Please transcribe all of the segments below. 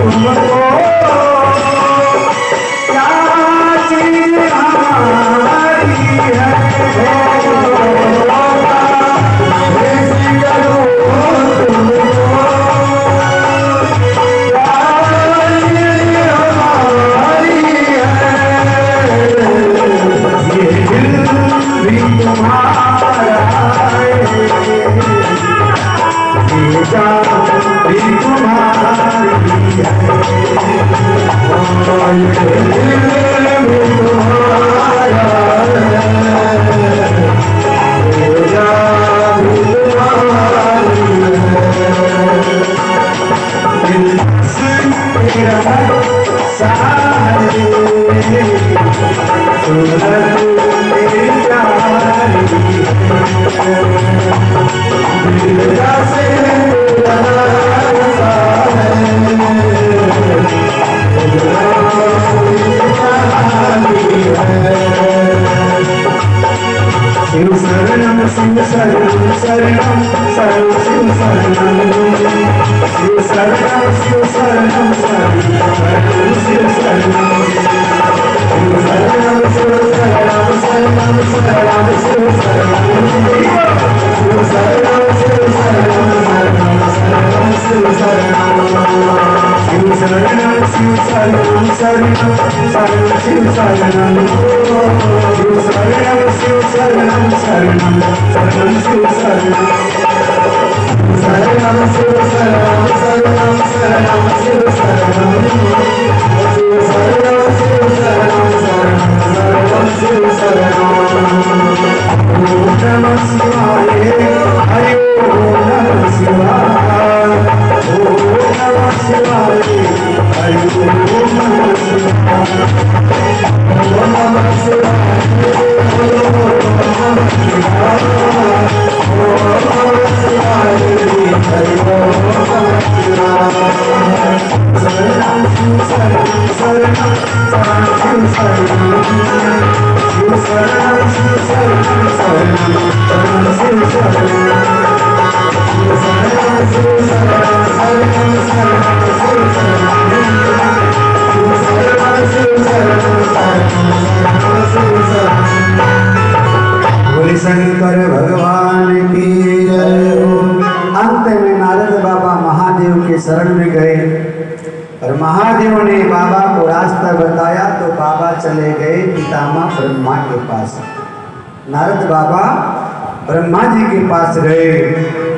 तुमको क्या चीज हमारी है, ऐसी करो तुमको क्या चीज हमारी है, ये दिल भी तुम्हारा है, ये जान भी तुम्हारी है, और ये दिल भी तुम्हारा है, ये जान भी तुम्हारी है। दिल से मेरा सारे सुंदर मेरी प्यारी है, दिल से मेरा सारे शिव शरणम शिव शरणम शरणम शरणम शिव शरणम शिव शरणम शिव शरणम शरणम शिव शरणम शिव शरणम शिव शरणम शरणम शरणम शिव शरणम शिव शरणम शिव शरणम शरणम शिव शरणम शिव शरणम शिव शरणम शरणम शरणम शिव शरणम शिव शरणम शिव शरणम शरणम शरणम शिव शरणम शरणम शिव शरणम शरणम शरणम शिव शरणम शिव शरणम शिव शरणम शरणम शरणम शिव शरणम ओम नमः शिवाय हरि ओम नमः शिवाय ओम नमः शिवाय हरि ओम नमः शिवाय ओम नमः शिवाय शंकर भगवान की जय। अंत में नारद बाबा महादेव के शरण में गए और महादेव ने बाबा को रास्ता बताया तो बाबा चले गए पितामह ब्रह्मा के पास। नारद बाबा ब्रह्मा जी के पास गए,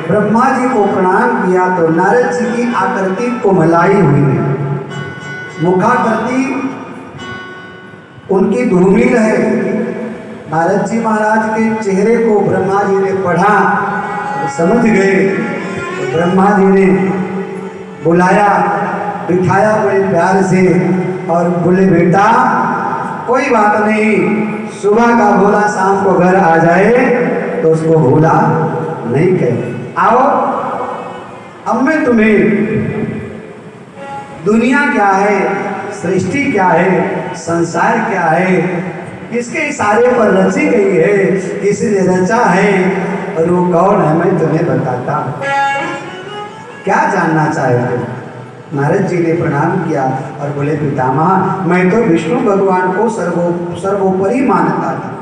ब्रह्मा जी को प्रणाम किया तो नारद जी की आकृति कोमलाई हुई, मुखाकृति उनकी धूमिल है। नारद जी महाराज के चेहरे को ब्रह्मा जी ने पढ़ा तो समझ गए, तो ब्रह्मा जी ने बुलाया, बिठाया बड़े प्यार से और बोले बेटा कोई बात नहीं, सुबह का भोला शाम को घर आ जाए तो उसको भोला नहीं कहे। आओ अब मैं तुम्हें दुनिया क्या है, सृष्टि क्या है, संसार क्या है, किसके इशारे पर रची गई है, किसने रचा है और वो कौन है मैं तुम्हें बताता हूं। क्या जानना चाहते? नारद जी ने प्रणाम किया और बोले पितामह मैं तो विष्णु भगवान को सर्वोपरि मानता था,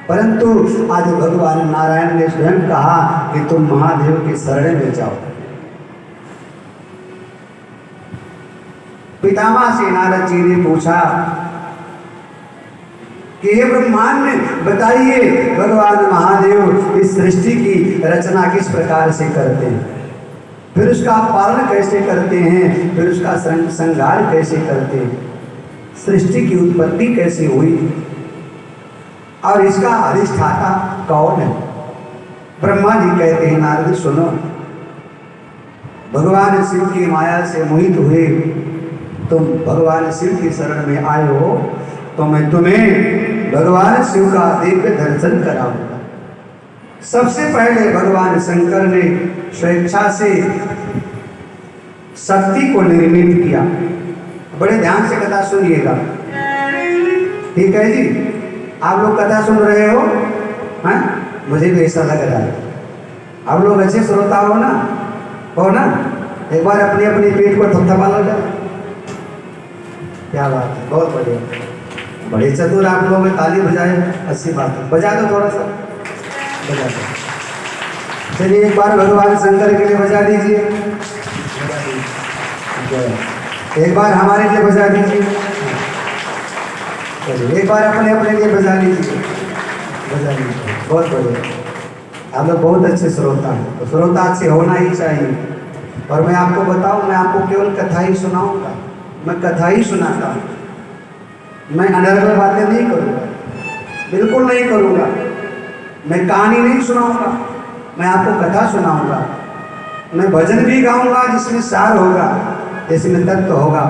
परंतु आज भगवान नारायण ने स्वयं कहा कि तुम महादेव के शरण में जाओ। पितामह से नारद जी ने पूछा कि हे ब्रह्मांड बताइए भगवान महादेव इस सृष्टि की रचना किस प्रकार से करते हैं, फिर उसका पालन कैसे करते हैं, फिर उसका संहार कैसे करते हैं, सृष्टि की उत्पत्ति कैसे हुई और इसका अधिष्ठाता कौन है। ब्रह्मा जी कहते हैं नारद सुनो, भगवान शिव की माया से मोहित हुए तुम भगवान शिव की शरण में आए हो तो मैं तुम्हें भगवान शिव का दिव्य दर्शन कराऊंगा। सबसे पहले भगवान शंकर ने स्वेच्छा से शक्ति को निर्मित किया। बड़े ध्यान से कथा सुनिएगा, ठीक है जी? आप लोग कथा सुन रहे हो? हाँ, मुझे भी ऐसा लग रहा है। आप लोग अच्छे श्रोता हो ना? एक बार अपनी अपनी पेट को थपथपा लो जाए। क्या बात है, बहुत बढ़िया, बड़े चतुर आप लोग, ताली बजाए, अच्छी बात है, बजा दो थोड़ा सा, बजा दो। चलिए एक बार भगवान शंकर के लिए बजा दीजिए, एक बार हमारे लिए बजा दीजिए, चलिए एक बार अपने अपने लिए बजा लीजिए, बजा लीजिए, बहुत बढ़िया। आप लोग बहुत अच्छे श्रोता हैं, तो श्रोता अच्छे होना ही चाहिए। और मैं आपको बताऊं, मैं आपको केवल कथा ही सुनाऊंगा, मैं कथा ही सुनाता हूँ, मैं अनर्गल बातें नहीं करूँगा, बिल्कुल नहीं करूँगा। मैं कहानी नहीं सुनाऊंगा, मैं आपको कथा सुनाऊंगा। मैं भजन भी गाऊंगा जिसमें सार होगा, जिसमें तत्व होगा।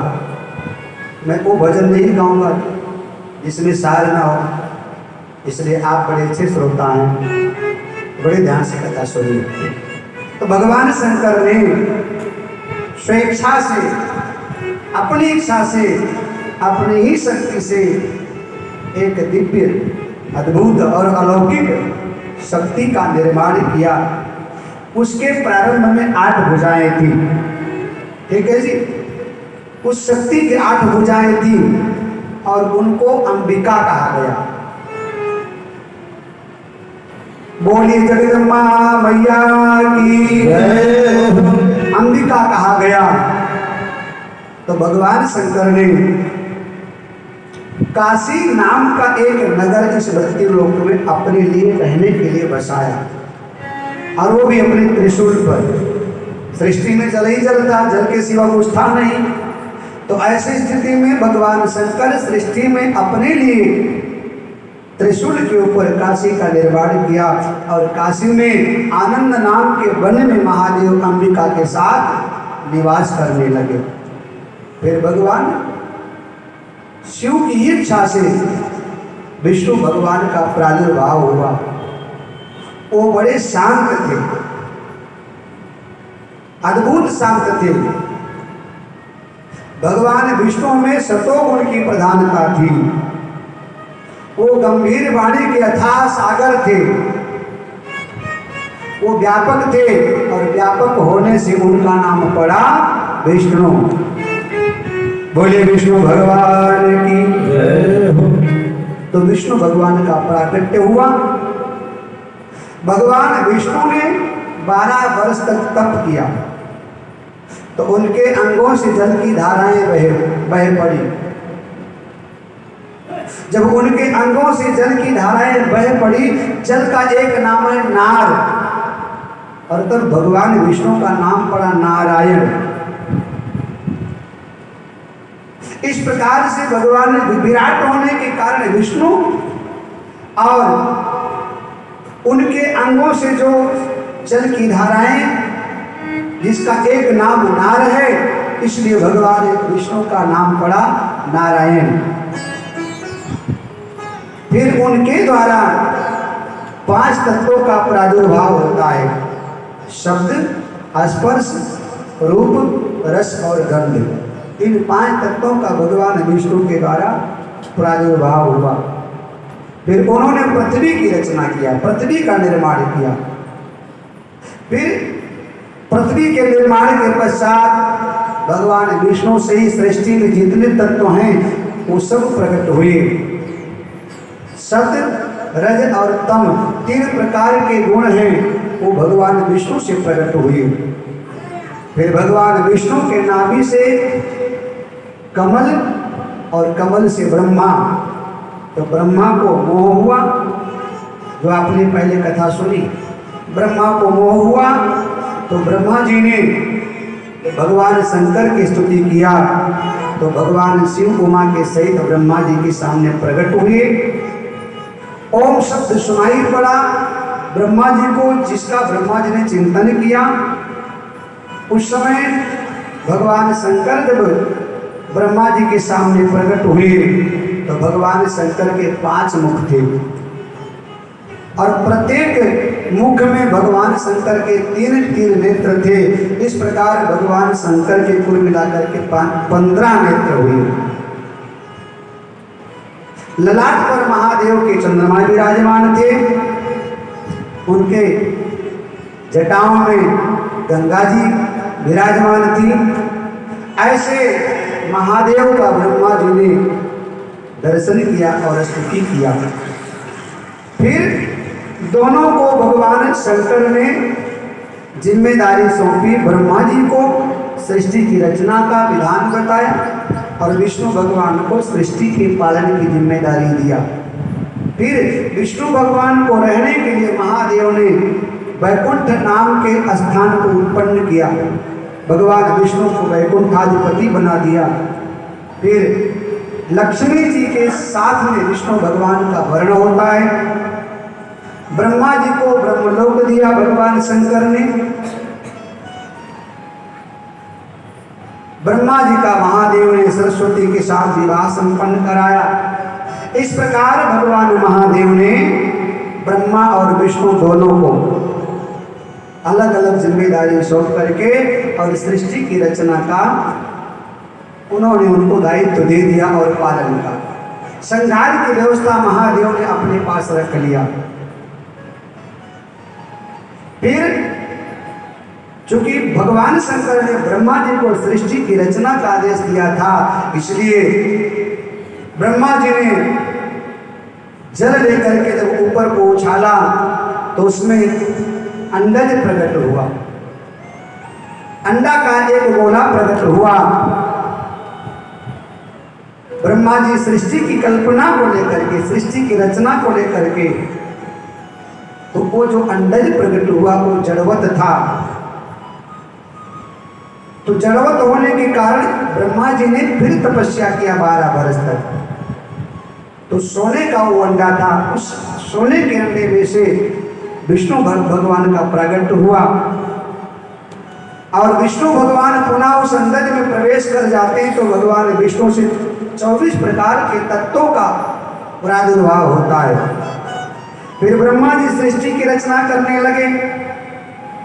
मैं वो भजन नहीं गाऊंगा जिसमें सार ना हो। इसलिए आप बड़े अच्छे श्रोता हैं, बड़े ध्यान से कथा सुनिए। तो भगवान शंकर ने स्वेच्छा से, अपनी इच्छा से, अपनी ही शक्ति से एक दिव्य, अद्भुत और अलौकिक शक्ति का निर्माण किया। उसके प्रारंभ में 8 भुजाएं थी, ठीक है जी। उस शक्ति के 8 भुजाएं थी और उनको अंबिका कहा गया। बोली जगदम्बा मैया की जय, अंबिका कहा गया। तो भगवान शंकर ने काशी नाम का एक नगर इस भक्ति लोक में अपने लिए रहने के लिए बसाया, और वो भी अपने त्रिशूल पर। सृष्टि में जल ही जल था, जल के सिवा कुछ था नहीं। तो ऐसी स्थिति में भगवान शंकर सृष्टि में अपने लिए त्रिशूल के ऊपर काशी का निर्माण किया, और काशी में आनंद नाम के वन में महादेव अंबिका के साथ निवास करने लगे। फिर भगवान शिव की इच्छा से विष्णु भगवान का प्रादुर्भाव हुआ। वो बड़े शांत थे, अद्भुत शांत थे। भगवान विष्णु में सतोगुण की प्रधानता थी। वो गंभीर वाणी के अथाह सागर थे, वो व्यापक थे, और व्यापक होने से उनका नाम पड़ा विष्णु। बोले विष्णु भगवान की जय हो। तो विष्णु भगवान का प्राकट्य हुआ। भगवान विष्णु ने 12 वर्ष तक तप किया, तो उनके अंगों से जल की धाराएं बह पड़ी। जब उनके अंगों से जल की धाराएं बह पड़ी, जल का एक नाम है नार, और तब भगवान विष्णु का नाम पड़ा नारायण। इस प्रकार से भगवान विराट होने के कारण विष्णु, और उनके अंगों से जो जल की धाराएं, जिसका एक नाम नार है, इसलिए भगवान विष्णु का नाम पड़ा नारायण। फिर उनके द्वारा 5 तत्वों का प्रादुर्भाव होता है: शब्द, स्पर्श, रूप, रस और गंध। इन 5 तत्वों का भगवान विष्णु के द्वारा प्रादुर्भाव हुआ। फिर उन्होंने पृथ्वी की रचना किया, पृथ्वी का निर्माण किया। फिर पृथ्वी के निर्माण के पश्चात भगवान विष्णु से ही सृष्टि में जितने तत्व हैं वो सब प्रकट हुए। सत्य, रज और तम 3 प्रकार के गुण हैं, वो भगवान विष्णु से प्रकट हुए। फिर भगवान विष्णु के नाभि से कमल, और कमल से ब्रह्मा। तो ब्रह्मा को मोह हुआ, जो आपने पहले कथा सुनी। ब्रह्मा को मोह हुआ तो ब्रह्मा जी ने भगवान शंकर की स्तुति किया, तो भगवान शिव उमा के सहित ब्रह्मा जी के सामने प्रकट हुए। ओम शब्द सुनाई पड़ा ब्रह्मा जी को, जिसका ब्रह्मा जी ने चिंतन किया। उस समय भगवान शंकर जब ब्रह्मा जी के सामने प्रकट हुए, तो भगवान शंकर के 5 मुख थे, और प्रत्येक मुख में भगवान शंकर के 3 नेत्र थे। इस प्रकार भगवान शंकर के कुल मिलाकर के 15 नेत्र हुए। ललाट पर महादेव के चंद्रमा विराजमान थे, उनके जटाओं में गंगा जी विराजमान थी। ऐसे महादेव का ब्रह्मा जी ने दर्शन किया और स्तुति किया। फिर दोनों को भगवान शंकर ने जिम्मेदारी सौंपी। ब्रह्मा जी को सृष्टि की रचना का विधान बताया और विष्णु भगवान को सृष्टि के पालन की जिम्मेदारी दिया। फिर विष्णु भगवान को रहने के लिए महादेव ने वैकुंठ नाम के स्थान को उत्पन्न किया। भगवान विष्णु को वैकुंठाधिपति बना दिया। फिर लक्ष्मी जी के साथ में विष्णु भगवान का वर्ण होता है। ब्रह्मा जी को ब्रह्मलोक दिया भगवान शंकर ने। ब्रह्मा जी का महादेव ने सरस्वती के साथ विवाह संपन्न कराया। इस प्रकार भगवान महादेव ने ब्रह्मा और विष्णु दोनों को अलग अलग जिम्मेदारी सौंप करके और सृष्टि की रचना का उन्होंने उनको दायित्व दे दिया और पालन का। संहार की व्यवस्था महादेव ने अपने पास रख लिया। फिर चूंकि भगवान शंकर ने ब्रह्मा जी को सृष्टि की रचना का आदेश दिया था, इसलिए ब्रह्मा जी ने जल लेकर के जब ऊपर को उछाला तो उसमें अंडज प्रकट हुआ। अंडा का एक गोला प्रकट हुआ। ब्रह्मा जी सृष्टि की कल्पना को लेकर के, सृष्टि की रचना को लेकर के, तो वो जो अंडज प्रकट हुआ वो जड़वत था। तो जड़वत होने के कारण ब्रह्मा जी ने फिर तपस्या किया 12 वर्ष तक। तो सोने का वो अंडा था। उस सोने के अंडे में से विष्णु भगवान का प्रकट हुआ और विष्णु भगवान पुनः उस अंडज में प्रवेश कर जाते हैं तो भगवान विष्णु से 24 प्रकार के तत्वों का प्रादुर्भाव होता है। फिर ब्रह्मा जी सृष्टि की रचना करने लगे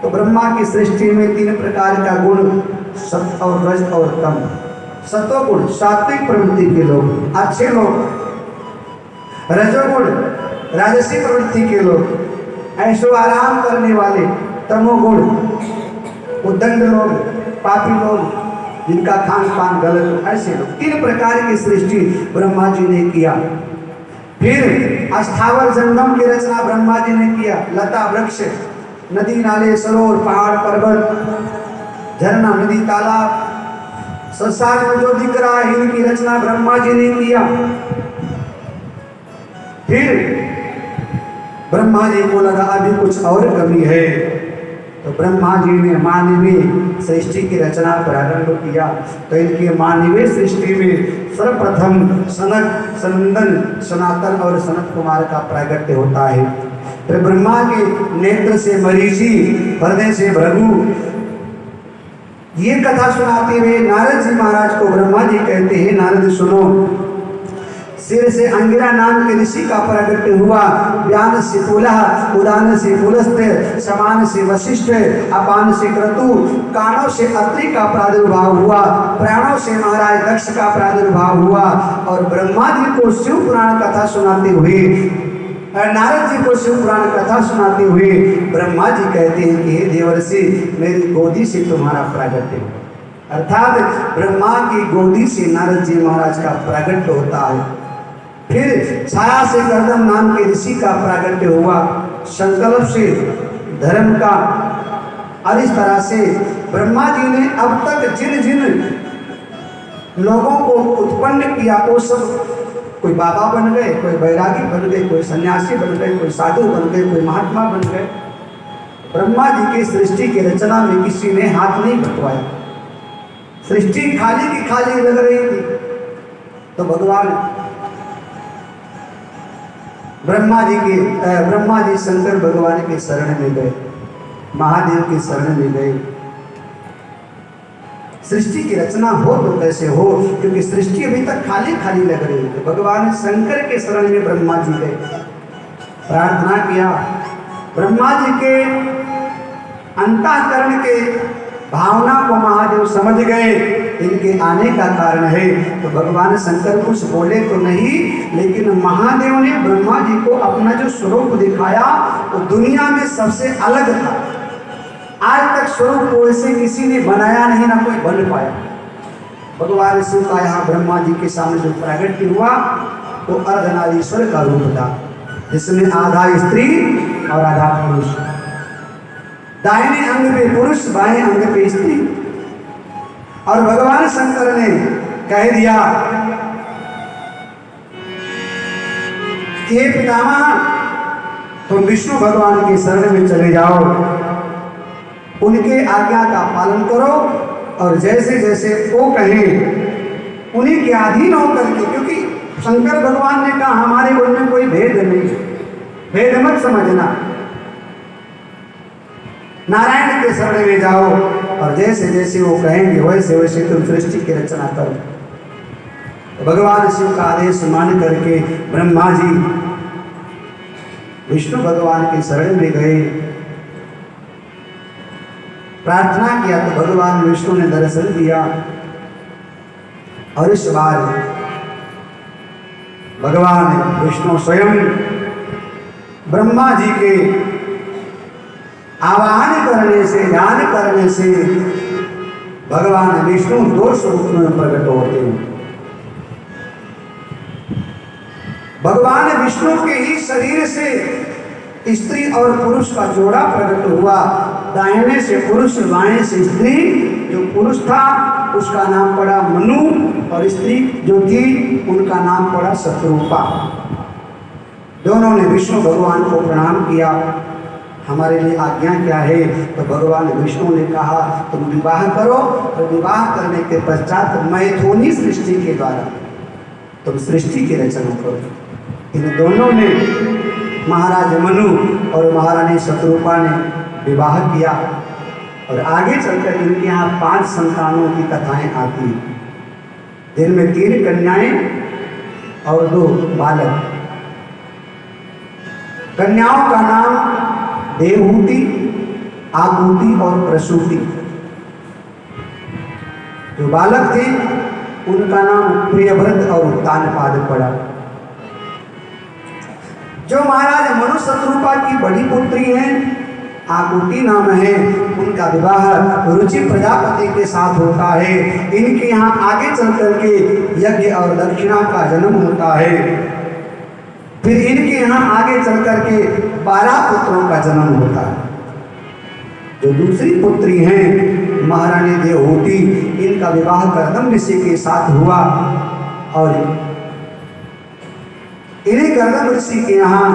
तो ब्रह्मा की सृष्टि में 3 प्रकार का गुण, सत्व और रज और तम। सत्वगुण सात्विक प्रवृत्ति के लोग, अच्छे लोग। रजोगुण राजसी प्रवृत्ति के लोग, ऐशो आराम करने वाले। तमोगुण उद्दंड लोग, पापी लोग, जिनका खान पान गलत, ऐसे लोग। 3 प्रकार की सृष्टि ब्रह्मा जी ने किया। फिर अस्थावर जंगम की रचना ब्रह्मा जी ने किया। लता वृक्ष, नदी नाले, सरोवर, पहाड़ पर्वत, झरना, नदी, तालाब, संसार में जो दिख रहा है इनकी रचना ब्रह्मा जी ने किया। फिर ब्रह्मा जी को लगा अभी कुछ और कमी है तो ब्रह्मा जी ने मानवीय सृष्टि की रचना प्रारंभ किया। तो इनकी मानवीय सृष्टि में सर्वप्रथम सनक, सनंदन, सनातन और सनत कुमार का प्रागट्य होता है। फिर ब्रह्मा के नेत्र से मरीचि, हृदय से भृगु। ये कथा सुनाते हुए नारद जी महाराज को ब्रह्मा जी कहते हैं, नारद सुनो, सिर से अंगिरा नाम के ऋषि का प्रागट्य हुआ। व्यान से पुलह, उदान से पुलस्त्य, समान से वशिष्ठ, अपान से क्रतु, कानों से अत्रि का प्रादुर्भाव हुआ, प्राणों से महाराज दक्ष का प्रादुर्भाव हुआ। और ब्रह्मा जी को शिव पुराण कथा सुनाते हुए, नारद जी को शिव पुराण कथा सुनाते हुए ब्रह्मा जी कहते हैं कि हे देवर्षि, मेरी गोदी से तुम्हारा प्रागट्य। अर्थात ब्रह्मा की गोदी से नारद जी महाराज का प्रागट्य होता है। फिर छाया से गर्दन नाम के ऋषि का प्रागट्य हुआ, संकल्प से धर्म का। और इस तरह से ब्रह्मा जी ने अब तक जिन जिन लोगों को उत्पन्न किया वो सब कोई बाबा बन गए, कोई बैरागी बन गए, कोई सन्यासी बन गए, कोई साधु बन गए, कोई महात्मा बन गए। ब्रह्मा जी की सृष्टि की रचना में किसी ने हाथ नहीं बटवाया। सृष्टि खाली की खाली लग रही थी तो भगवान ब्रह्मा जी शंकर भगवान के शरण में गए, महादेव के शरण में गए। सृष्टि की रचना हो तो कैसे हो, क्योंकि सृष्टि अभी तक खाली खाली लग रही है। तो भगवान शंकर के शरण में ब्रह्मा जी गए, प्रार्थना किया। ब्रह्मा जी के अंतःकरण के भावना को महादेव समझ गए, इनके आने का कारण है। तो भगवान शंकर कुछ बोले तो नहीं, लेकिन महादेव ने ब्रह्मा जी को अपना जो स्वरूप दिखाया वो दुनिया में सबसे अलग था। आज तक स्वरूप वैसे किसी ने बनाया नहीं, ना कोई बन पाया। भगवान शिव का यहाँ ब्रह्मा जी के सामने जो प्रकट हुआ वो अर्धनारीश्वर का रूप था, जिसमें आधा स्त्री और आधा पुरुष, दाहिने अंग पे पुरुष बाएं अंग पे स्त्री। और भगवान शंकर ने कह दिया कि हे पितामह, तुम विष्णु भगवान के शरण में चले जाओ, उनके आज्ञा का पालन करो और जैसे जैसे वो कहें उन्हीं के अधीन होकर के, क्योंकि शंकर भगवान ने कहा हमारे उनमें कोई भेद नहीं, भेद मत समझना, नारायण के शरण में जाओ और जैसे जैसे वो कहेंगे वैसे वैसे तुम सृष्टि की रचना करो। तो भगवान शिव का आदेश मान करके ब्रह्मा जी विष्णु भगवान के शरण में गए, प्रार्थना किया तो भगवान विष्णु ने दर्शन दिया। और इस बार भगवान विष्णु स्वयं ब्रह्मा जी के आवाहन करने से, ध्यान करने से भगवान विष्णु दो स्वरूप में प्रकट होते हैं। भगवान विष्णु के ही शरीर से स्त्री और पुरुष का जोड़ा प्रकट हुआ, दाहिने से पुरुष बाएं से स्त्री। जो पुरुष था उसका नाम पड़ा मनु और स्त्री जो थी उनका नाम पड़ा शत्रुपा। दोनों ने विष्णु भगवान को प्रणाम किया, हमारे लिए आज्ञा क्या है? तो भगवान विष्णु ने कहा तुम विवाह करो, और विवाह करने के पश्चात मैथुनी सृष्टि के द्वारा तुम सृष्टि की रचना करो। इन दोनों ने, महाराज मनु और महारानी शत्रुपा ने विवाह किया और आगे चलकर इनके यहाँ 5 संतानों की कथाएं आती हैं, जिनमें 3 कन्याएं और 2 बालक। कन्याओं का नाम देवहूति, आकुति और प्रसूति। जो बालक थे उनका नाम प्रियव्रत और उत्तानपाद पड़ा। जो महाराज मनु शत्रुपा की बड़ी पुत्री हैं, आकुति नाम है, उनका विवाह रुचि प्रजापति के साथ होता है। इनके यहाँ आगे चल करके यज्ञ और दक्षिणा का जन्म होता है। फिर इनके यहाँ आगे चल करके 12 पुत्रों का जन्म होता है। जो दूसरी पुत्री हैं महारानी देवहूति, इनका विवाह कर्दम ऋषि के साथ हुआ और इन्हीं कर्दम ऋषि के यहाँ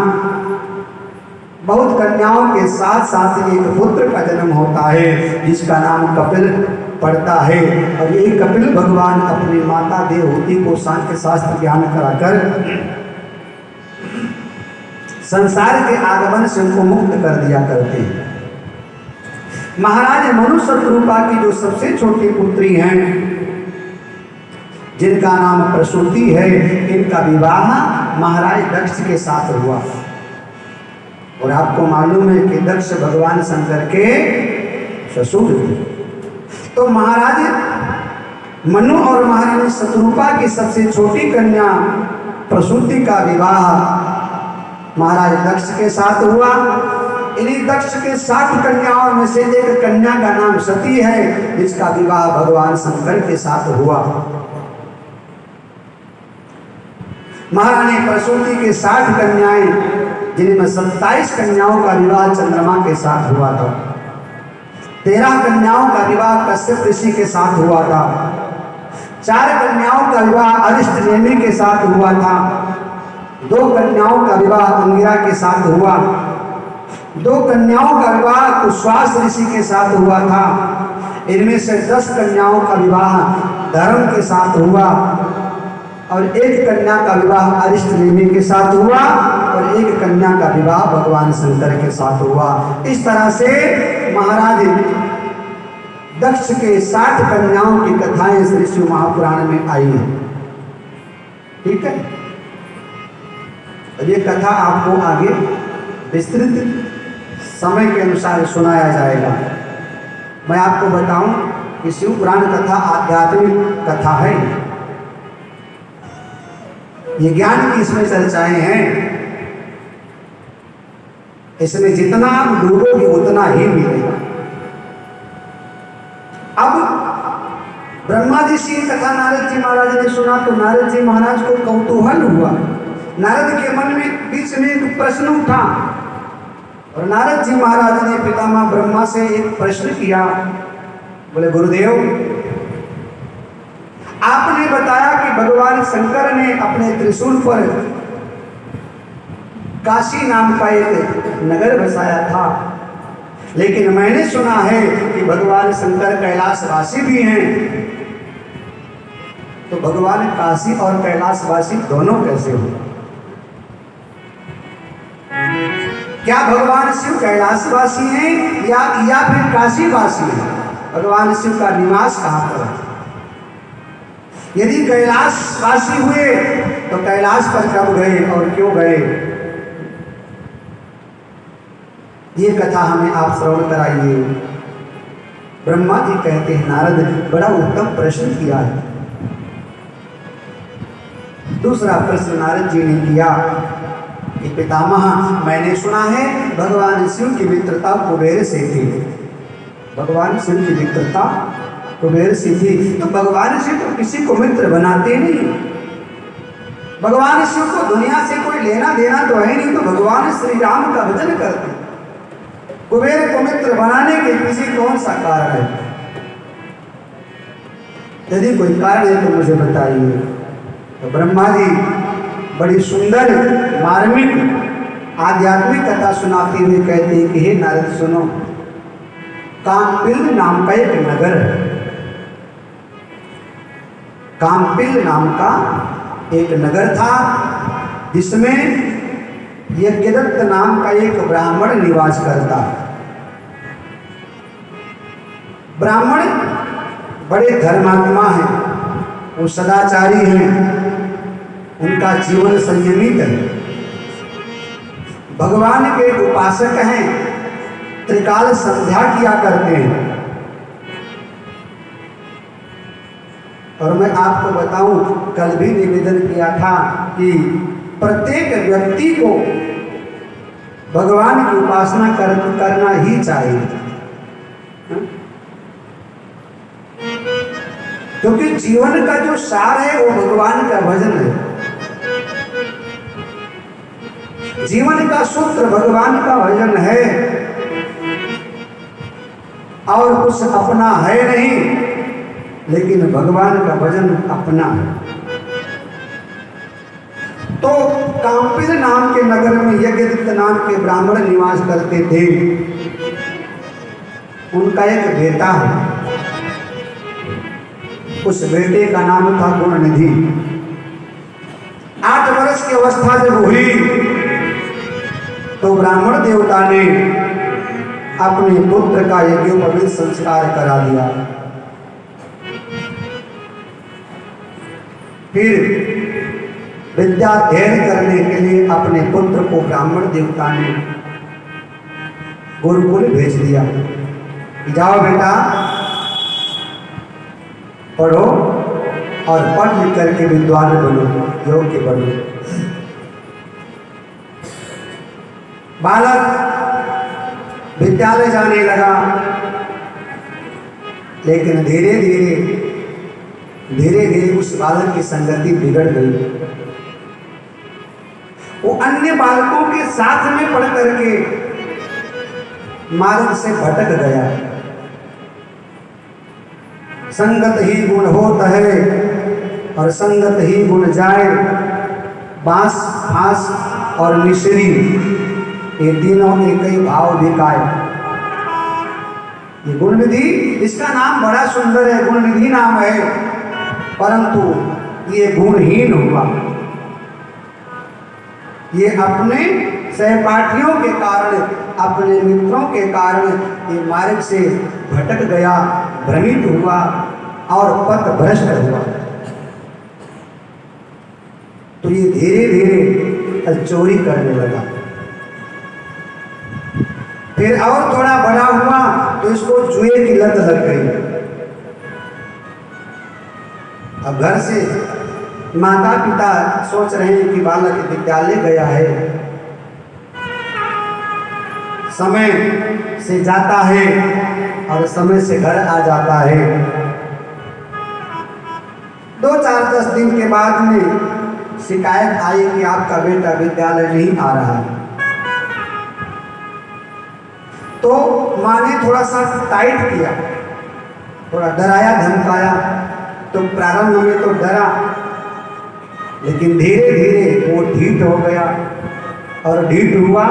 बहुत कन्याओं के साथ साथ एक पुत्र का जन्म होता है जिसका नाम कपिल पड़ता है। और ये कपिल भगवान अपनी माता देवहूति को सांख्य शास्त्र ज्ञान कराकर संसार के आगमन से उनको मुक्त कर दिया करते हैं। महाराज मनु शत्रुपा की जो सबसे छोटी पुत्री हैं, जिनका नाम प्रसूति है, इनका विवाह महाराज दक्ष के साथ हुआ। और आपको मालूम है कि दक्ष भगवान शंकर के ससुर थे। तो महाराज मनु और महारानी शत्रुपा की सबसे छोटी कन्या प्रसूति का विवाह महाराज दक्ष के साथ हुआ। इन्हीं दक्ष के 7 कन्याओं में से एक कन्या का नाम सती है, जिसका विवाह भगवान शंकर के साथ हुआ। महारानी प्रसूति के 60 कन्याएं, जिनमें 27 कन्याओं का विवाह चंद्रमा के साथ हुआ था, 13 कन्याओं का विवाह कश्यप ऋषि के साथ हुआ था, 4 कन्याओं का विवाह अरिष्ट नेमि के साथ हुआ था, 2 कन्याओं का विवाह अंगिरा के साथ हुआ, 2 कन्याओं का विवाह कुश्वास ऋषि के साथ हुआ था। इनमें से 10 कन्याओं का विवाह धर्म के साथ हुआ और 1 कन्या का विवाह अरिष्ट नेमि के साथ हुआ और 1 कन्या का विवाह भगवान शंकर के साथ हुआ। इस तरह से महाराज दक्ष के 60 कन्याओं की कथाएं श्री शिव महापुराण में आई है। ठीक है, और ये कथा आपको आगे विस्तृत समय के अनुसार सुनाया जाएगा। मैं आपको बताऊं कि शिव पुराण कथा आध्यात्मिक कथा है। ये ज्ञान की इसमें चर्चाएं हैं, इसमें जितना आप डूबोगे उतना ही मिलेगा। अब ब्रह्मा जी से ये कथा नारद जी महाराज ने सुना तो नारद जी महाराज को कौतूहल हुआ। नारद के मन में बीच में एक प्रश्न उठा और नारद जी महाराज ने पितामह ब्रह्मा से एक प्रश्न किया। बोले गुरुदेव, आपने बताया कि भगवान शंकर ने अपने त्रिशूल पर काशी नाम का एक नगर बसाया था, लेकिन मैंने सुना है कि भगवान शंकर कैलाशवासी भी हैं। तो भगवान काशी और कैलाशवासी दोनों कैसे हो? क्या भगवान शिव कैलाशवासी हैं या फिर काशीवासी हैं? भगवान शिव का निवास कहाँ पर है? यदि कैलाशवासी हुए तो कैलाश पर कब गए और क्यों गए? ये कथा हमें आप श्रवण कराइए। ब्रह्मा जी कहते हैं नारद, बड़ा उत्तम प्रश्न किया है। दूसरा प्रश्न नारद जी ने किया कि पितामह, मैंने सुना है भगवान शिव की मित्रता कुबेर से थी। भगवान शिव की मित्रता कुबेर से थी, तो भगवान शिव तो किसी को मित्र बनाते नहीं। भगवान शिव को दुनिया से कोई लेना देना तो है नहीं, तो भगवान श्री राम का भजन करते। कुबेर को मित्र बनाने के पीछे कौन सा कारण है? यदि कोई कारण है तो मुझे बताइए। तो ब्रह्मा जी बड़ी सुंदर मार्मिक आध्यात्मिक कथा सुनाते हुए कहते हैं कि हे नारद सुनो, कामपिल नाम का एक नगर है। कामपिल नाम का एक नगर था जिसमें यज्ञदत्त नाम का एक ब्राह्मण निवास करता। ब्राह्मण बड़े धर्मात्मा हैं, वो सदाचारी हैं, उनका जीवन संयमित है, भगवान के उपासक हैं, त्रिकाल संध्या किया करते हैं। और मैं आपको बताऊं, कल भी निवेदन किया था कि प्रत्येक व्यक्ति को भगवान की उपासना करना ही चाहिए, क्योंकि जीवन का जो सार है वो भगवान का भजन है। जीवन का सूत्र भगवान का भजन है और कुछ अपना है नहीं, लेकिन भगवान का भजन अपना है। तो कामपिल नाम के नगर में यज्ञदत्त नाम के ब्राह्मण निवास करते थे। उनका एक बेटा है, उस बेटे का नाम था गुणनिधि। 8 वर्ष की अवस्था जब हुई तो ब्राह्मण देवता ने अपने पुत्र का यज्ञोपवीत संस्कार करा दिया। फिर विद्याध्ययन करने के लिए अपने पुत्र को ब्राह्मण देवता ने गुरुकुल भेज दिया। जाओ बेटा पढ़ो और पढ़ लिख करके विद्वान बनो, योग्य बनो। बालक विद्यालय जाने लगा, लेकिन धीरे धीरे उस बालक की संगति बिगड़ गई। वो अन्य बालकों के साथ में पढ़ करके मार्ग से भटक गया। संगत ही गुण होता है और संगत ही गुण जाए। बांस फांस और मिश्री ये तीनों एक ही भाव बिकाए। ये गुणनिधि, इसका नाम बड़ा सुंदर है, गुणनिधि नाम है, परंतु ये गुणहीन हुआ। ये अपने सहपाठियों के कारण, अपने मित्रों के कारण ये मार्ग से भटक गया, भ्रमित हुआ और पथ भ्रष्ट हुआ। तो ये धीरे धीरे चोरी करने लगा। फिर और थोड़ा बड़ा हुआ तो इसको जुए की लत लग गई। अब घर से माता पिता सोच रहे हैं कि बालक विद्यालय गया है, समय से जाता है और समय से घर आ जाता है, 10 दिन के बाद में शिकायत आई कि आपका बेटा विद्यालय नहीं आ रहा है। तो माँ ने थोड़ा सा टाइट किया, थोड़ा डराया धमकाया। तो प्रारंभ में तो डरा, लेकिन धीरे धीरे वो ढीठ हो गया, और ढीठ हुआ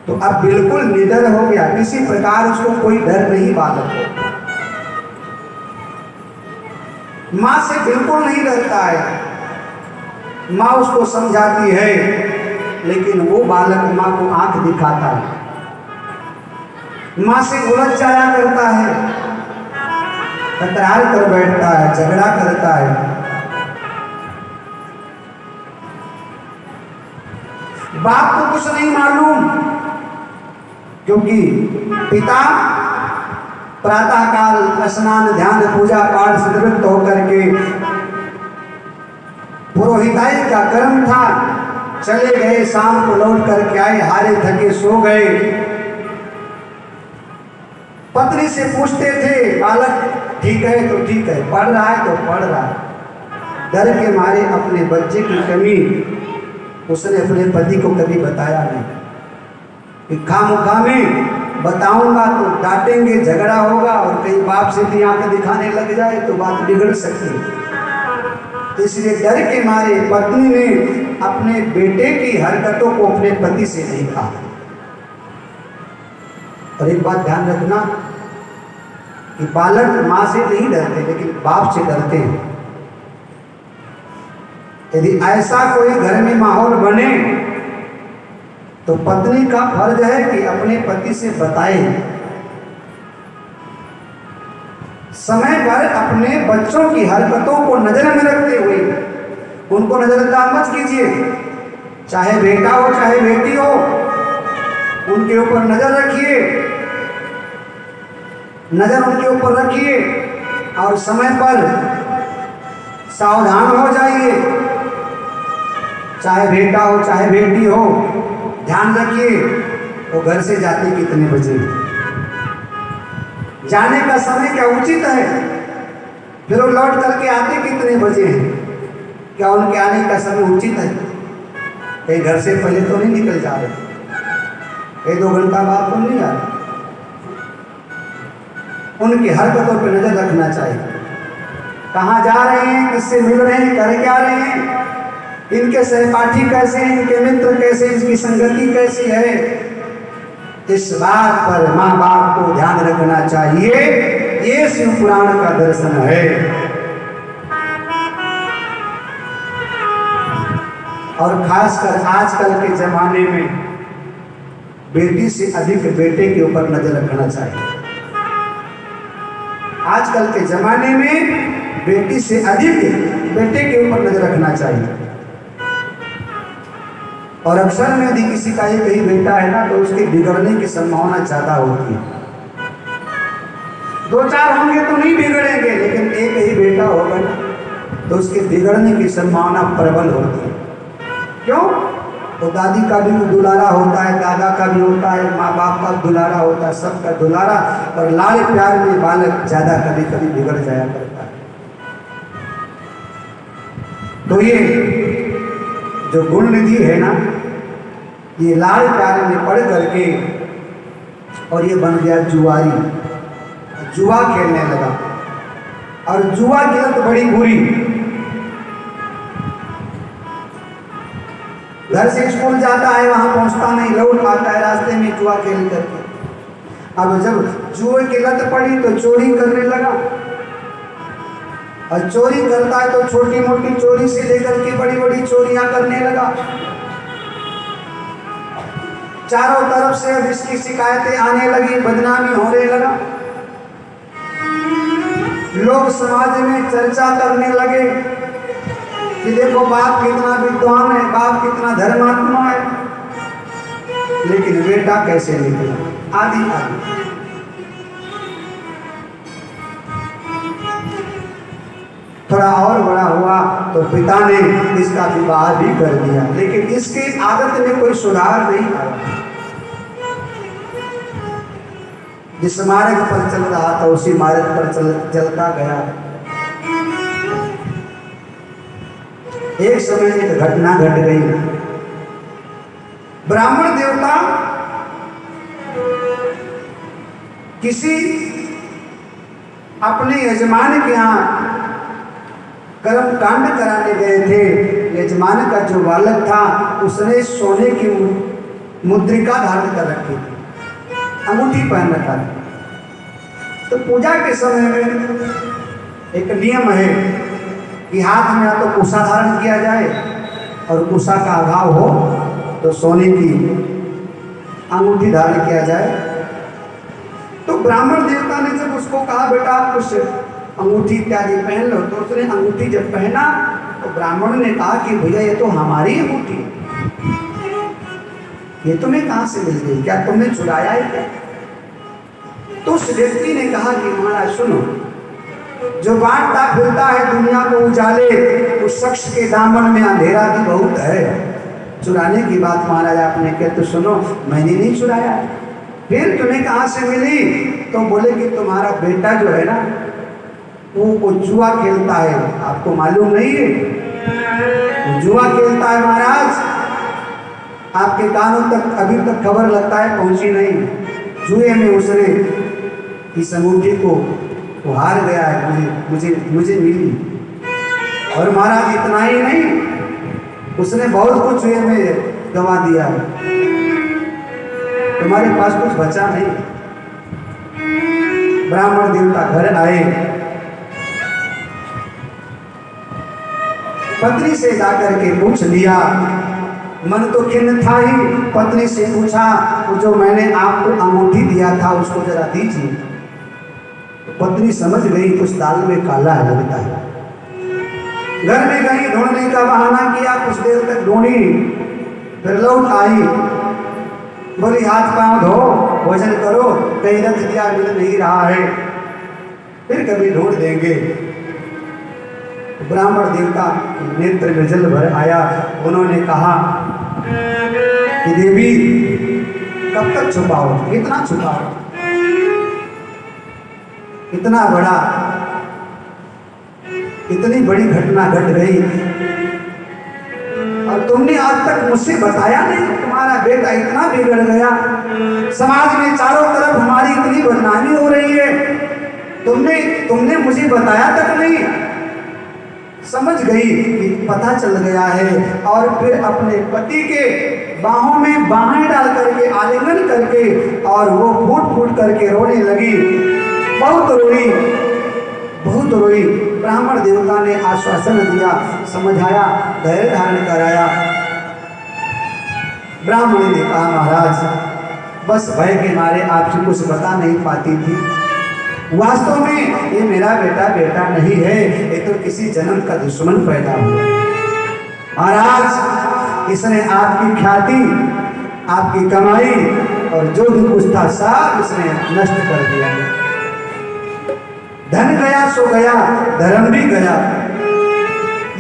तो अब बिल्कुल निडर हो गया। किसी प्रकार उसको कोई डर नहीं बालक को, माँ से बिल्कुल नहीं डरता है। माँ उसको समझाती है, लेकिन वो बालक माँ को आंख दिखाता है, माँ से उलझ जाया करता है, तकरार कर बैठता है, झगड़ा करता है। बाप को कुछ नहीं मालूम, क्योंकि पिता प्रातः काल स्नान ध्यान पूजा पाठ से निवृत्त होकर के पुरोहिताई का कर्म था, चले गए, शाम को लौट करके आए, हारे थके सो गए। पत्नी से पूछते थे, बालक ठीक है तो ठीक है, पढ़ रहा है तो पढ़ रहा है। डर के मारे अपने बच्चे की कमी उसने अपने पति को कभी बताया नहीं कि खामखा में बताऊंगा तो डांटेंगे, झगड़ा होगा, और कहीं बाप से भी आंखें दिखाने लग जाए तो बात बिगड़ सकती है। तो इसलिए डर के मारे पत्नी ने अपने बेटे की हरकतों को अपने पति से नहीं कहा। और एक बात ध्यान रखना कि बालक माँ से नहीं डरते, लेकिन बाप से डरते हैं। यदि ऐसा कोई घर में माहौल बने तो पत्नी का फर्ज है कि अपने पति से बताए, समय पर अपने बच्चों की हरकतों को नजर में रखते हुए उनको नजरअंदाज मत कीजिए। चाहे बेटा हो चाहे बेटी हो, उनके ऊपर नजर रखिए, नजर उनके ऊपर रखिए, और समय पर सावधान हो जाइए। चाहे बेटा हो चाहे बेटी हो, ध्यान रखिए वो घर से जाते कितने बजे, जाने का समय क्या उचित है, फिर वो लौट करके आते कितने बजे हैं, क्या उनके आने का समय उचित है। कहीं घर से पहले तो नहीं निकल जा रहे, कहीं 2 घंटा बाद तो नहीं आ रहे। उनकी हरकतों पर नजर रखना चाहिए, कहाँ जा रहे हैं, किससे मिल रहे हैं, कर क्या रहे हैं, इनके सहपाठी कैसे हैं, इनके मित्र कैसे, इनकी संगति कैसी है। इस बात पर माँ बाप को ध्यान रखना चाहिए। ये शिव पुराण का दर्शन है। और खासकर आजकल के जमाने में बेटी से अधिक बेटे के ऊपर नजर रखना चाहिए। आजकल के जमाने में बेटी से अधिक बेटे के ऊपर नजर रखना चाहिए। और अक्सर में यदि किसी का एक ही बेटा है ना, तो उसके बिगड़ने की संभावना ज्यादा होती है। 2-4 होंगे तो नहीं बिगड़ेंगे, लेकिन एक ही बेटा होगा ना, तो उसके बिगड़ने की संभावना प्रबल होती है। क्यों? तो दादी का भी दुलारा होता है, दादा का भी होता है, माँ बाप का दुलारा होता है, सबका दुलारा और लाल प्यार में बालक ज्यादा कभी कभी बिगड़ जाया करता है। तो ये जो गुण निधि है ना, ये लाल प्यार में पढ़ करके और ये बन गया जुआरी, जुआ खेलने लगा। और जुआ की लत बड़ी बुरी। घर से स्कूल जाता है, वहां पहुंचता नहीं, लौट आता है रास्ते में जुआ खेल करके। अब जब जुए की लत पड़ी तो चोरी करने लगा, और चोरी करता है तो छोटी मोटी चोरी से लेकर के बड़ी बड़ी चोरियां करने लगा। चारों तरफ से अब इसकी शिकायतें आने लगी, बदनामी होने लगा। लोग समाज में चर्चा करने लगे कि देखो बाप कितना विद्वान है, बाप कितना धर्मात्मा है, लेकिन बेटा कैसे निकला, आदि आदि। थोड़ा और बड़ा हुआ तो पिता ने इसका विवाह भी कर दिया, लेकिन इसकी आदत में कोई सुधार नहीं आया। जिस मार्ग पर चल रहा था उसी मार्ग पर चलता गया। एक समय एक घटना घट गई। ब्राह्मण देवता किसी अपने यजमान के यहाँ कर्म कांड कराने गए थे। यजमान का जो बालक था उसने सोने की मुद्रिका धारण कर रखी थी, अंगूठी पहन रखा था। तो पूजा के समय में एक नियम है कि हाथ में या तो कुशा धारण किया जाए और कुशा का अभाव हो तो सोने की अंगूठी धारण किया जाए। तो ब्राह्मण देवता ने जब उसको कहा बेटा कुछ अंगूठी इत्यादि पहन लो, तो उसने अंगूठी जब पहना तो ब्राह्मण ने कहा कि भैया ये तो हमारी अंगूठी, ये तुम्हें कहाँ से मिल गई, क्या तुमने चुराया है क्या? तो उस व्यक्ति ने कहा कि महाराज सुनो, जो बांटता फिरता है दुनिया को उजाले, उस शख्स के दामन में अंधेरा भी बहुत है। चुराने की बात महाराज आपने कह तो सुनो, मैंने नहीं चुराया। फिर तुम्हें कहाँ से मिली? तो बोले कि तुम्हारा बेटा जो है ना वो जुआ खेलता है, आपको मालूम नहीं है? वो जुआ खेलता है महाराज, आपके कानों तक अभी तक खबर लगता है पहुंची नहीं। जुए में उसने इस अंगूठी को वो हार गया है, मुझे मिली। और महाराज इतना ही नहीं, उसने बहुत कुछ जुए में गंवा दिया, तुम्हारे पास कुछ बचा नहीं। ब्राह्मण देवता घर आए, पत्नी से जाकर के पूछ लिया, मन तो खिन्न था ही, पत्नी से पूछा वो जो मैंने आपको अंगूठी दिया था उसको जरा दीजिए। तो पत्नी समझ गई कुछ दाल में काला है लगता है। घर में गई, ढूंढने का बहाना किया, कुछ देर तक ढूंढी, फिर लौट आई, बोली हाथ पांव धो, भोजन करो, कहीं रख दिया मिल नहीं रहा है, फिर कभी ढूंढ देंगे। ब्राह्मण देवता नेत्र में जल भर आया, उन्होंने कहा कि देवी कब तक छुपाओ, कितना छुपाओ? इतना बड़ा, इतनी बड़ी घटना घट गई और तुमने आज तक मुझसे बताया नहीं। तुम्हारा बेटा इतना बिगड़ गया, समाज में चारों तरफ हमारी इतनी बदनामी हो रही है, तुमने मुझे बताया तक नहीं। समझ गई कि पता चल गया है, और फिर अपने पति के बाहों में बाहें डाल करके आलिंगन करके और वो फूट फूट करके रोने लगी। बहुत रोई, बहुत रोई। ब्राह्मण देवता ने आश्वासन दिया, समझाया, धैर्य धारण कराया। ब्राह्मण ने कहा महाराज बस भय के मारे आपसे कुछ बता नहीं पाती थी, वास्तव में ये मेरा बेटा नहीं है, ये तो किसी जन्म का दुश्मन पैदा हुआ। महाराज इसने आपकी ख्याति, आपकी कमाई और जो भी कुछ था सब इसने नष्ट कर दिया। धन गया सो गया, धर्म भी गया,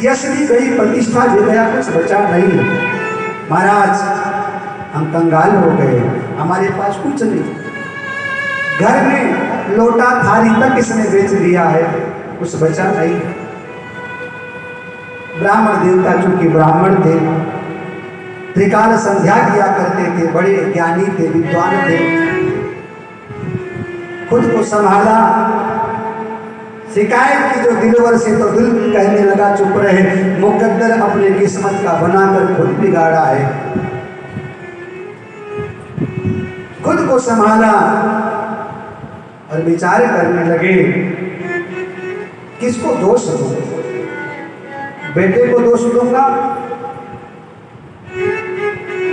यश भी गई, प्रतिष्ठा भी गया, कुछ बचा नहीं। महाराज हम कंगाल हो गए, हमारे पास कुछ नहीं। घर में लोटा थाली तक इसने बेच दिया है, कुछ बचा नहीं। ब्राह्मण देवता चूंकि ब्राह्मण थे, त्रिकाल संध्या किया करते थे, बड़े ज्ञानी थे, विद्वान थे, खुद को संभाला। शिकायत की जो दिलवर से तो दिल कहने लगा चुप रहे, मुकद्दर अपने किस्मत का बनाकर खुद बिगाड़ा है। खुद को संभाला और विचार करने लगे किसको दोष दूं? बेटे को दोष दूंगा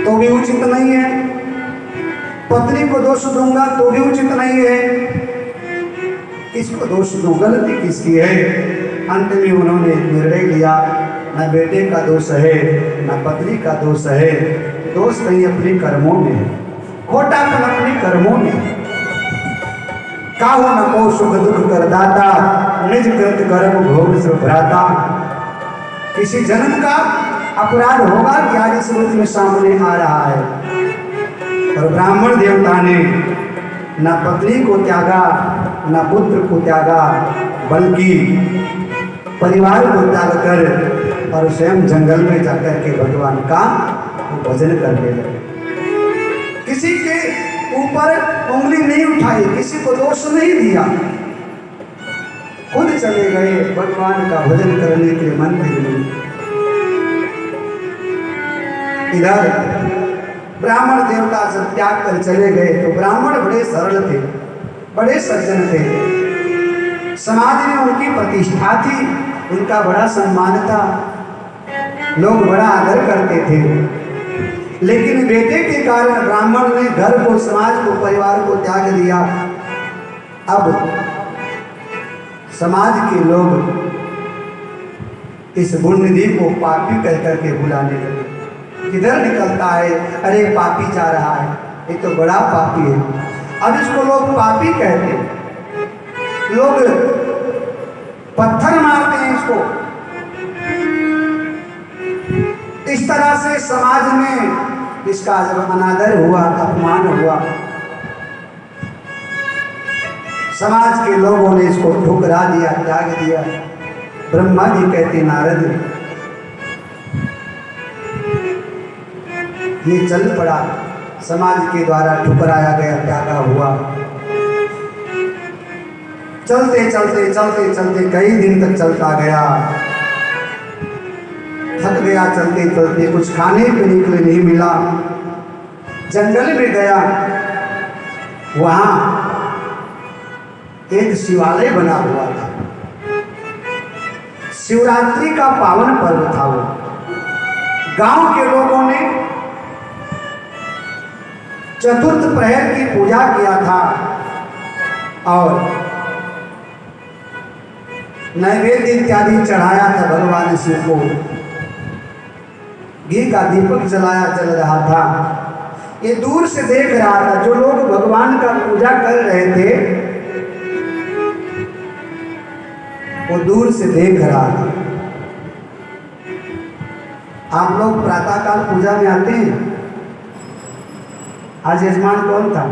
तो भी उचित नहीं है, पत्नी को दोष दूंगा तो भी उचित नहीं है, किसको दोष दूं? गलती किसकी है? अंत में उन्होंने निर्णय लिया, न बेटे का दोष है न पत्नी का दोष है, दोष कहीं अपने कर्मों में है, खोटापन अपने कर्मों में। काहू न को सुख दुख कर दाता, निज कृत कर्म भोग से भ्राता। किसी जन्म का अपराध होगा कि आज इस रूप में सामने आ रहा है। और ब्राह्मण देवता ने न पत्नी को त्यागा, न पुत्र को त्यागा, बल्कि परिवार को त्याग कर और स्वयं जंगल में जाकर के भगवान का भजन करने लगे। किसी के ऊपर उंगली नहीं उठाई, किसी को दोष नहीं दिया, खुद चले गए भगवान का भजन करने के मंदिर में। इधर ब्राह्मण देवता जब त्याग कर चले गए तो ब्राह्मण बड़े सरल थे, बड़े सज्जन थे, समाज में उनकी प्रतिष्ठा थी, उनका बड़ा सम्मान था, लोग बड़ा आदर करते थे। लेकिन बेटे के कारण ब्राह्मण ने घर को, समाज को, परिवार को त्याग दिया। अब समाज के लोग इस गुणनिधि को पापी कह करके बुलाने लगे। किधर निकलता है, अरे पापी जा रहा है, ये तो बड़ा पापी है। अब इसको लोग पापी कहते हैं, लोग पत्थर मारते हैं इसको। इस तरह से समाज में इसका जब अनादर हुआ, अपमान हुआ, समाज के लोगों ने इसको ठुकरा दिया, त्याग दिया। ब्रह्मा जी कहते, नारद ये चल पड़ा, समाज के द्वारा ठुकराया गया, त्यागा हुआ। चलते चलते चलते चलते कई दिन तक चलता गया, थक गया चलते चलते, कुछ खाने पीने के लिए नहीं मिला। जंगल में गया, वहां एक शिवालय बना हुआ था। शिवरात्रि का पावन पर्व था वो। गांव के लोगों ने चतुर्थ प्रहर की पूजा किया था और नैवेद्य इत्यादि चढ़ाया था भगवान शिव को। घी का दीपक जलाया चल रहा था। ये दूर से देख रहा था, जो लोग भगवान का पूजा कर रहे थे वो दूर से देख रहा था। आप लोग प्रातःकाल पूजा में आते हैं? आज यजमान कौन था?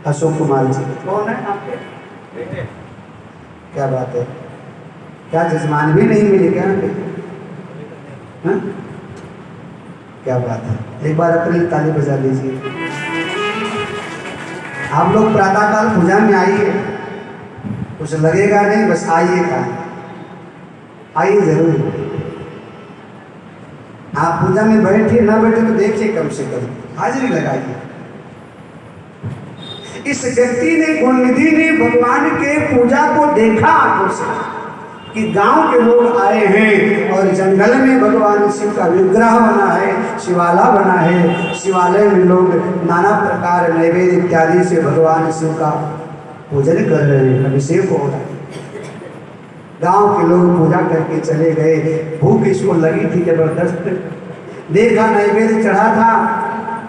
अशोक कुमार जी। कौन है आपके? क्या बात है, क्या जजमान भी नहीं मिले क्या? हाँ? क्या बात है, एक बार अपने ताली बजा लीजिए। आप लोग प्रातःकाल पूजा में आइए, कुछ लगेगा नहीं, बस आइएगा, आइए जरूर। आप पूजा में बैठिए, ना बैठे तो देखिए, कम से कम हाजिरी लगाइए। इस व्यक्ति ने, गुणनिधि ने भगवान के पूजा को देखा आंखों से कि गांव के लोग आए हैं और जंगल में भगवान शिव का विग्रह बना है, शिवाला बना है। शिवालय में लोग नाना प्रकार नैवेद्य इत्यादि से भगवान शिव का पूजन कर रहे हैं, अभिषेक हो रहा है। गांव के लोग पूजा करके चले गए। भूख इसको लगी थी जबरदस्त, देखा नैवेद्य चढ़ा था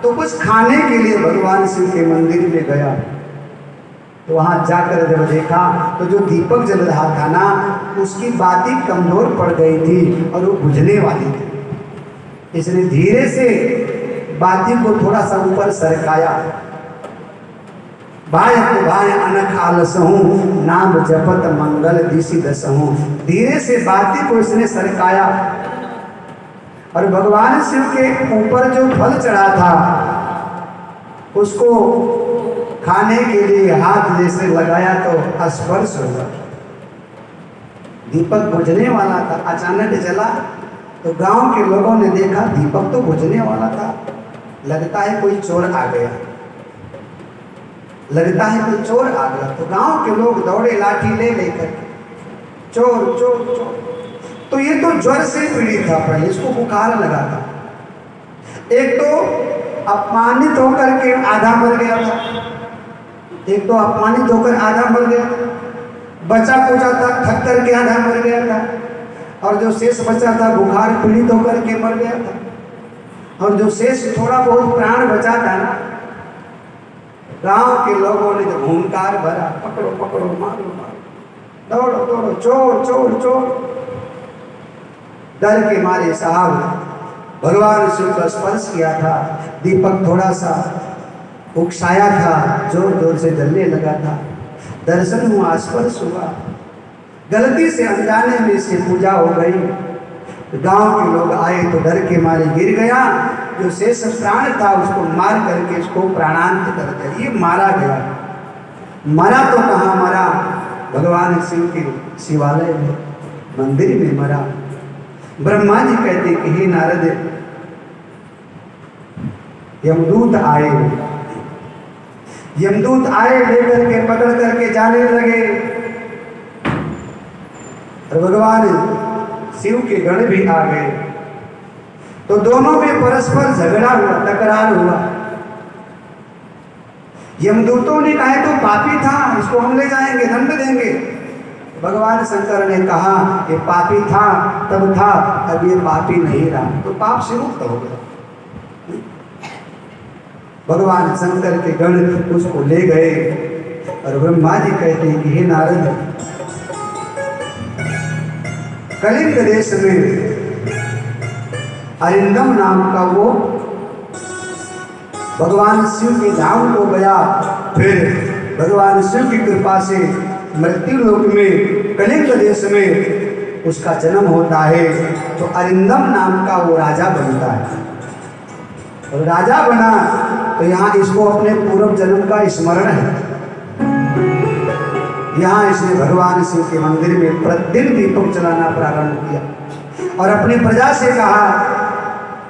तो कुछ खाने के लिए भगवान शिव के मंदिर में गया। तो वहां जाकर जब देखा तो जो दीपक जल रहा था ना, उसकी बाती कमजोर पड़ गई थी और वो बुझने वाली थी। इसने धीरे से बाती को थोड़ा सा ऊपर सरकाया। भाई भाई अनख आलसहूं, नाम जपत मंगल दिशि दसहूं। धीरे से बाती को इसने सरकाया और भगवान शिव के ऊपर जो फल चढ़ा था उसको खाने के लिए हाथ जैसे लगाया तो स्पर्श हुआ। दीपक बुझने वाला था, अचानक जला तो गांव के लोगों ने देखा दीपक तो बुझने वाला था, लगता है कोई चोर आ गया, लगता है कोई चोर आ गया। तो गांव के लोग दौड़े लाठी ले लेकर, चोर चोर चोर। तो ये तो ज्वर से पीड़ित था, पहले इसको बुखार लगा था। एक तो अपमानित होकर के आधा मर गया था, एक तो अपमानित होकर आधा मर गया, बचा कुचा था थक करके आधा मर गया था, और जो शेष बचा था बुखार पीड़ित होकर के मर गया था, और जो शेष थोड़ा बहुत प्राण बचा था ना, गांव के लोगों ने जो भूमकार भरा, पकड़ो पकड़ो, मारो मारो, दौड़ो दौड़ो, चोर चोर चोर। डर के मारे साहब भगवान शिव का स्पर्श किया था, दीपक थोड़ा सा उकसाया था, जोर जोर से जलने लगा था। दर्शन हुआ, स्पर्श हुआ, गलती से अनजाने में इससे पूजा हो गई। गांव के लोग आए तो डर के मारे गिर गया। जो शेष प्राण था उसको मार करके इसको प्राणांत कर दिया। ये मारा गया। मरा तो कहाँ मरा, भगवान शिव के शिवालय में मंदिर में मरा। ब्रह्मा जी कहते कि हे नारद, यमदूत आए, यमदूत आए लेकर के पकड़ करके जाने लगे। और भगवान शिव के गण भी आ गए। तो दोनों में परस्पर झगड़ा हुआ, तकरार हुआ। यमदूतों ने कहा तो पापी था, इसको हम ले जाएंगे, दंड देंगे। भगवान शंकर ने कहा ये पापी था तब था, अब ये पापी नहीं रहा, तो पाप से मुक्त हो गया। भगवान शंकर के गण उसको ले गए। और ब्रह्मा जी कहते हैं कि हे नारद, कलिंग देश में अरिंदम नाम का वो भगवान शिव के धाम को गया। फिर भगवान शिव की कृपा से मृत्यु लोक में कलिंग देश में उसका जन्म होता है। तो अरिंदम नाम का वो राजा बनता है। और राजा बना तो यहाँ इसको अपने पूर्व जन्म का स्मरण है। यहाँ इसने भगवान शिव के मंदिर में प्रतिदिन दीपक जलाना प्रारंभ किया और अपनी प्रजा से कहा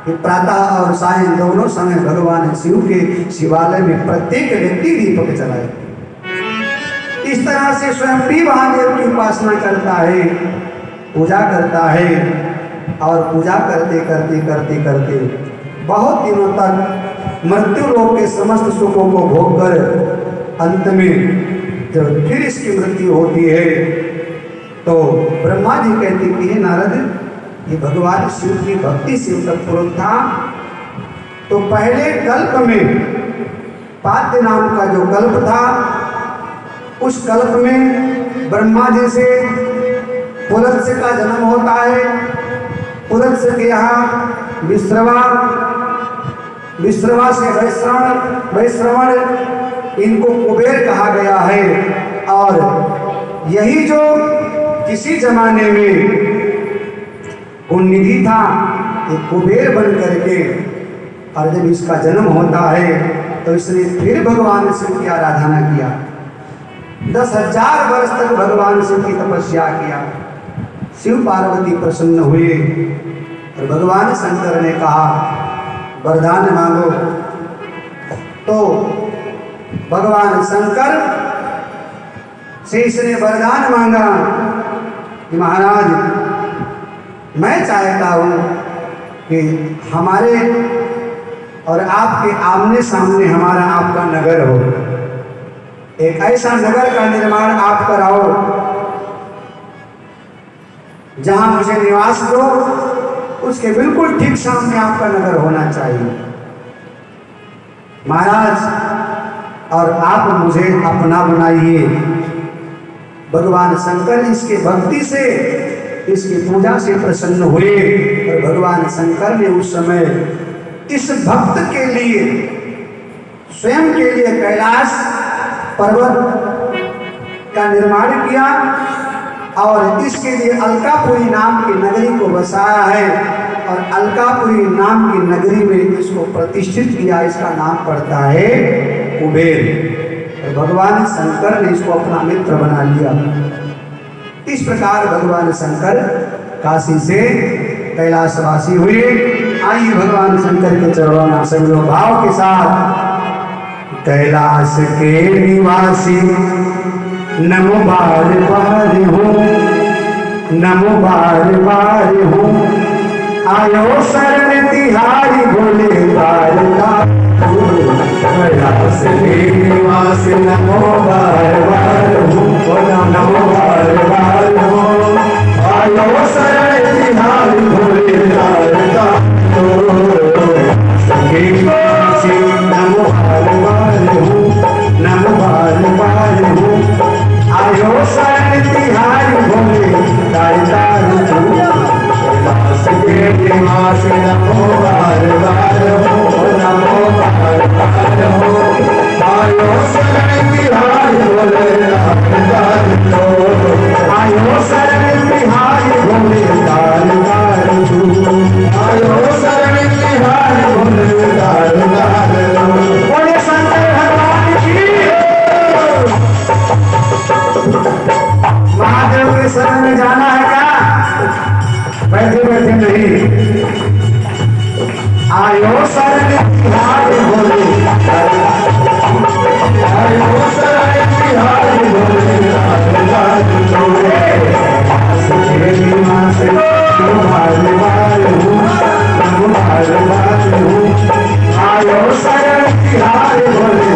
कि प्रातः और सायं दोनों समय भगवान शिव के शिवालय में प्रत्येक व्यक्ति दीपक जलाए। इस तरह से स्वयं भी महादेव की उपासना करता है, पूजा करता है। और पूजा करते करते करते करते बहुत दिनों तक मृत्यु लोक के समस्त सुखों को भोग कर अंत में जब फिर इसकी मृत्यु होती है तो ब्रह्मा जी कहते कि हे नारद, ये भगवान शिव की भक्ति से तत्पूर्व था। तो पहले कल्प में पाद्य नाम का जो कल्प था, उस कल्प में ब्रह्मा जी से पुलत्स्य का जन्म होता है। पुलत्स्य के यहाँ विश्रवा से वैश्रवण, इनको कुबेर कहा गया है। और यही जो किसी जमाने में पुण्यनिधि था, ये कुबेर बन करके, और जब इसका जन्म होता है तो इसने फिर भगवान शिव की आराधना किया। 10,000 वर्ष तक भगवान शिव की तपस्या किया। शिव पार्वती प्रसन्न हुए और भगवान शंकर ने कहा वरदान मांगो। तो भगवान शंकर से इसने वरदान मांगा कि महाराज, मैं चाहता हूँ कि हमारे और आपके आमने सामने हमारा आपका नगर हो। एक ऐसा नगर का निर्माण आप कराओ जहां मुझे निवास दो, उसके बिल्कुल ठीक सामने आपका नगर होना चाहिए महाराज, और आप मुझे अपना बनाइए। भगवान शंकर इसके भक्ति से, इसकी पूजा से प्रसन्न हुए। और भगवान शंकर ने उस समय इस भक्त के लिए, स्वयं के लिए कैलाश पर्वत का निर्माण किया और इसके लिए अलकापुरी नाम की नगरी को बसाया है। और अलकापुरी नाम की नगरी में इसको प्रतिष्ठित किया। इसका नाम पड़ता है कुबेर। और भगवान शंकर ने इसको अपना मित्र बना लिया। इस प्रकार भगवान शंकर काशी से कैलाशवासी हुए। आइए भगवान शंकर के चरणों में संयोग भाव के साथ। कैलाश के निवासी नमो बार बार हो, नमो बार बार हो, आयो शरण तिहारी बोले बार बार। कैलाश के निवासी नमो बार बार हो, नमो बार बार हो, आयो शरण तिहारी बोले बार बार। नमो बार बार हो, नमो बार बार हो, आयो शरण तिहारी भोले तार कैलाश के निवासी नमो बार बार हो, नमो बार बार हो, आयो शरण तिहारी भोले तार आयो शरण में जाना है क्या? बैठे बैठे नहीं, आयो शरण बिहार बोले, आयो शरण बिहार बोले, आयो शरण बिहार बोले,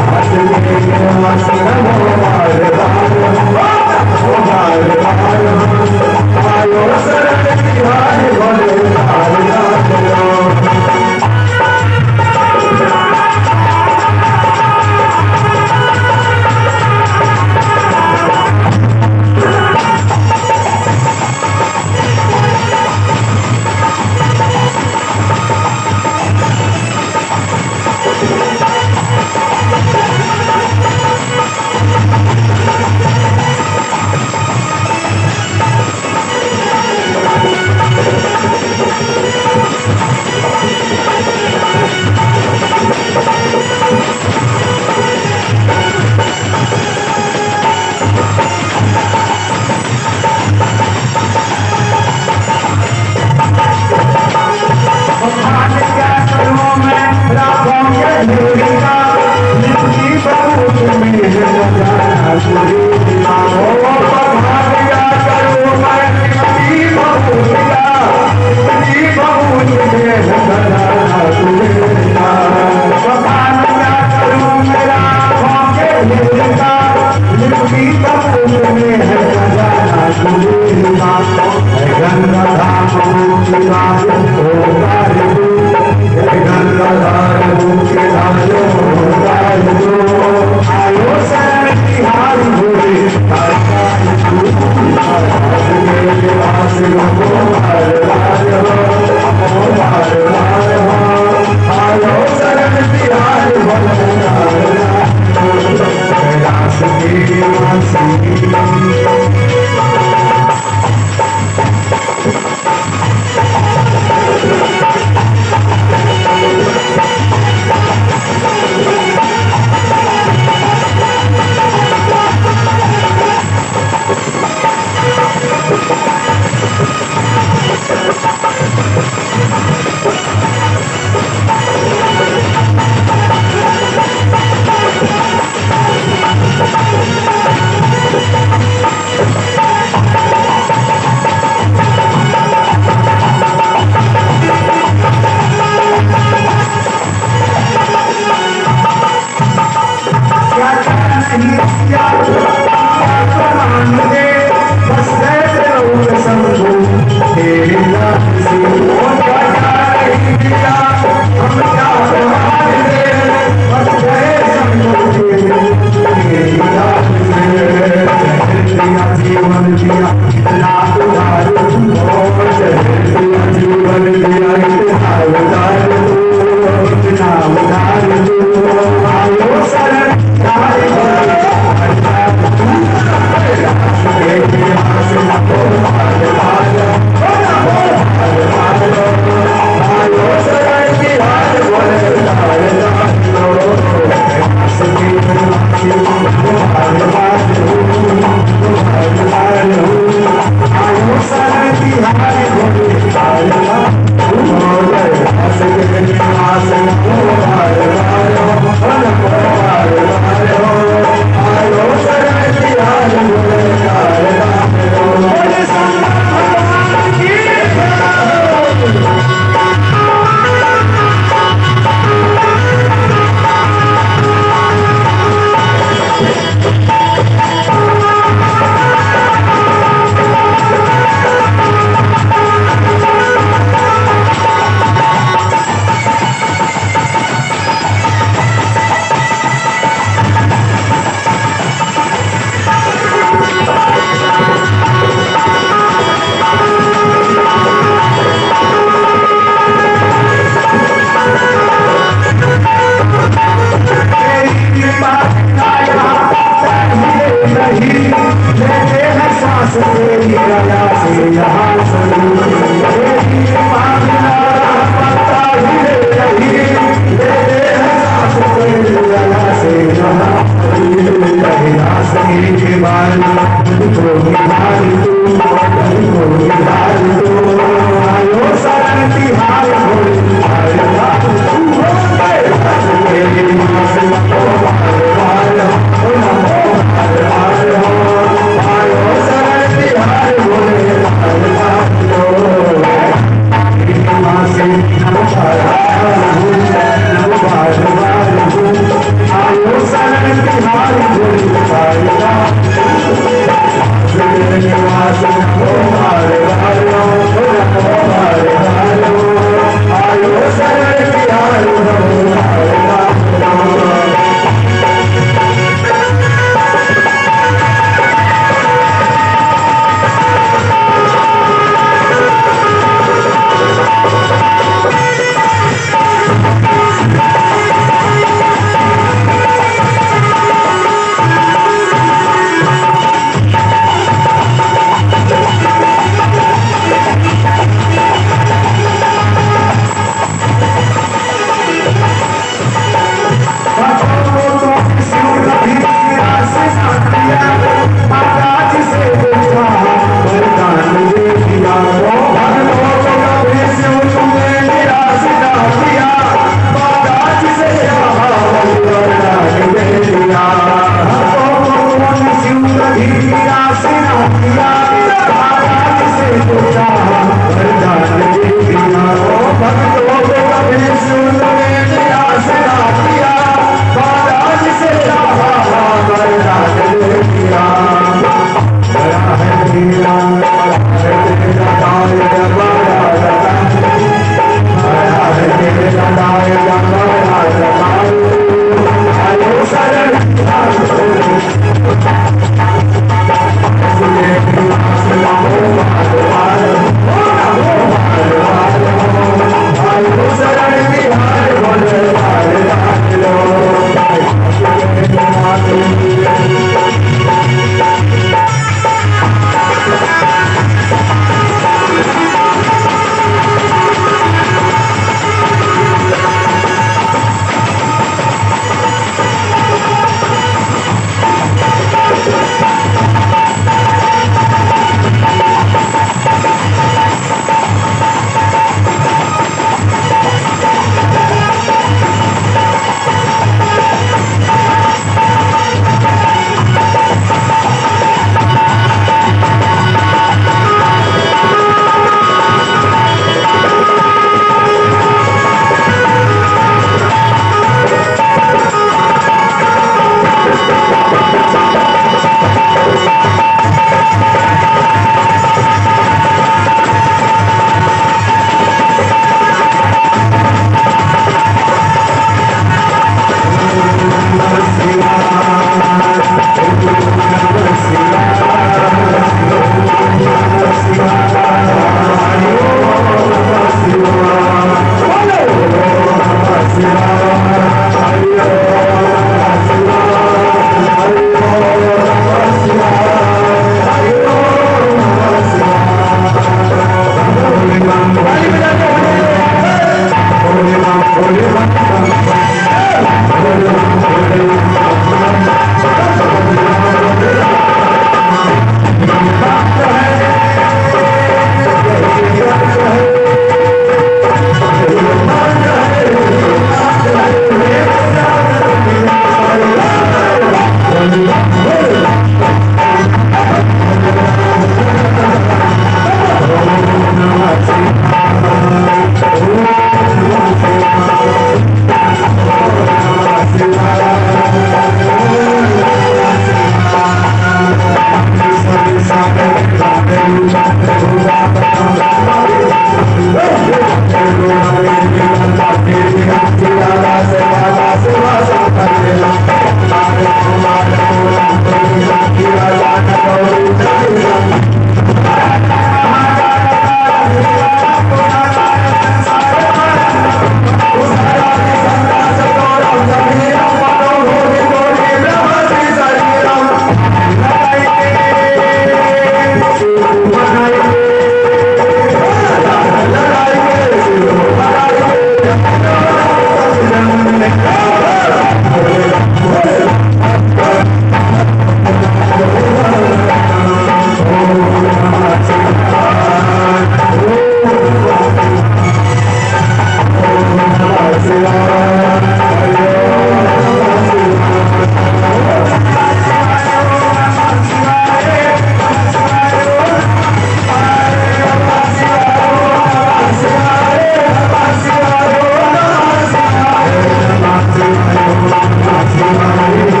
Thank you.